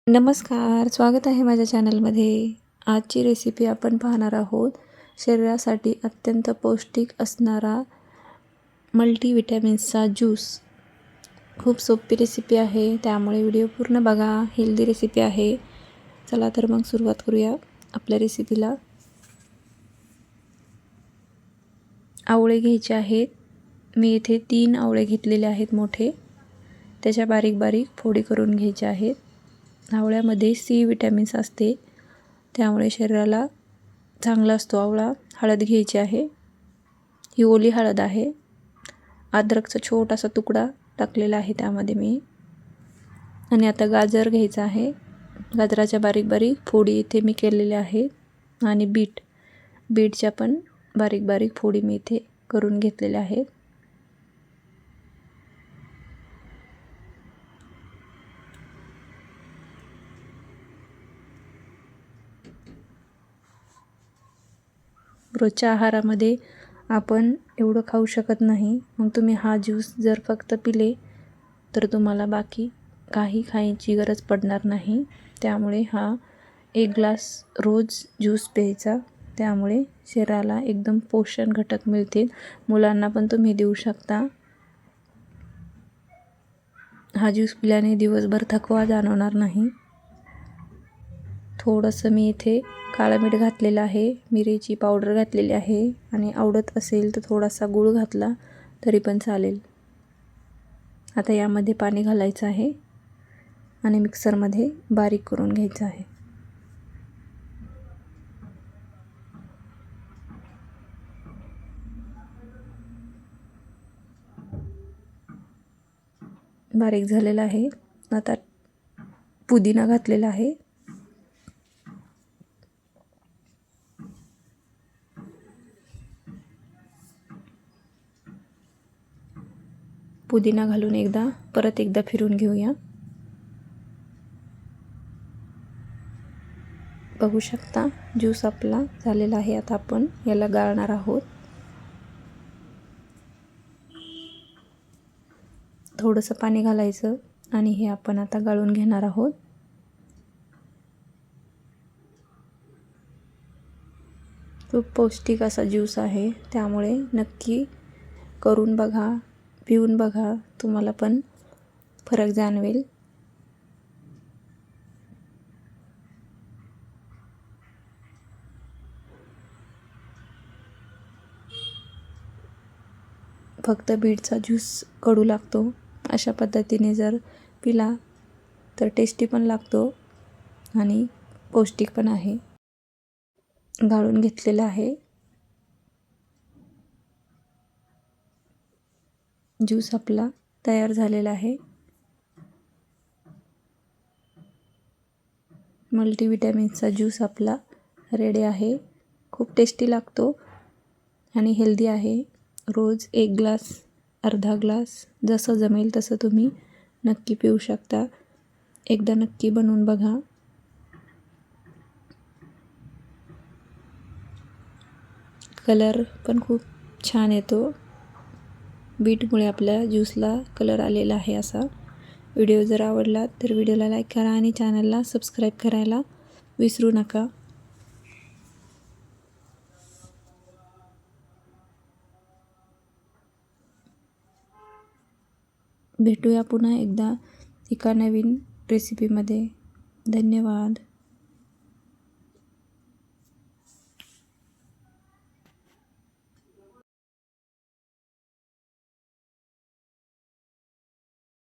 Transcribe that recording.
नमस्कार, स्वागत आहे माझ्या चॅनलमध्ये. आजची रेसिपी आपण पाहणार आहोत. शरीरासाठी अत्यंत पौष्टिक असणारा मल्टीविटॅमिन्सचा ज्यूस. खूप सोपी रेसिपी आहे, त्यामुळे व्हिडिओ पूर्ण बघा. हेल्दी रेसिपी आहे. चला तर मग सुरुवात करूया आपल्या रेसिपीला. आवळे घ्यायचे आहेत. मी इथे 3 आवळे घेतलेले आहेत मोठे. त्याच्या बारीक बारीक फोडी करून घ्यायच्या आहेत. आवळ्यामध्ये सी विटॅमिन्स असते, त्यामुळे शरीराला चांगला असतो आवळा. हळद घ्यायची आहे. ही ओली हळद आहे. अद्रकचा छोटासा तुकडा टाकलेला आहे त्यामध्ये मी. आणि आता गाजर घ्यायचं आहे. गाजराच्या बारीक बारीक फोडी इथे मी केलेल्या आहेत. आणि बीटच्या पण बारीक बारीक फोडी मी इथे करून घेतलेल्या आहेत. रोजच्या आहारामध्ये आपण एवढं खाऊ शकत नाही. मग तुम्ही हा ज्यूस जर फक्त पिले तर तुम्हाला बाकी काही खायची गरज पडणार नाही. त्यामुळे हा 1 ग्लास रोज ज्यूस प्यायचा. त्यामुळे शरीराला एकदम पोषण घटक मिळतील. मुलांना पण तुम्ही देऊ शकता. हा ज्यूस पिल्याने दिवसभर थकवा जाणवणार नाही. थोडंसं मी इथे काळं मीठ घातलेलं आहे. मिरीची पावडर घातलेली आहे. आणि आवडत असेल तर थोडासा गूळ घातला तरी पण चालेल. आता यामध्ये पाणी घालायचं आहे आणि मिक्सरमध्ये बारीक करून घ्यायचं आहे. बारीक झालेलं आहे. आता पुदिना घातलेला आहे. पुदिना घालून परत एकदा फिरून घेऊया. बघू शकता ज्यूस आपला झालेला आहे. आता आपण याला गाळणार आहोत. थोडंसं पाणी घालायचं आणि हे आपण आता गाळून घेणार आहोत. खूप पौष्टिक असा ज्यूस आहे, त्यामुळे नक्की करून बघा, पिऊन बघा. तुम्हाला पण फरक जाणवेल. फक्त बीटचा ज्यूस कडू लागतो. अशा पद्धतीने जर पिला तर टेस्टी पण लागतो आणि पौष्टिक पण आहे. गाळून घेतलेलं आहे. ज्यूस आपला तयार झालेला आहे. मल्टीविटॅमिन्सचा ज्यूस आपला रेडी आहे. खूप टेस्टी लागतो आणि हेल्दी आहे. रोज 1 ग्लास, अर्धा ग्लास जसं जमेल तसं तुम्ही नक्की पिऊ शकता. एकदा नक्की बनवून बघा. कलर पण खूप छान येतो. बीटमुळे आपल्या ज्यूसला कलर आलेला आहे असा. व्हिडिओ जर आवडला तर व्हिडिओला लाईक करा आणि चॅनलला सबस्क्राईब करायला विसरू नका. भेटूया पुन्हा एकदा एका नवीन रेसिपीमध्ये. धन्यवाद.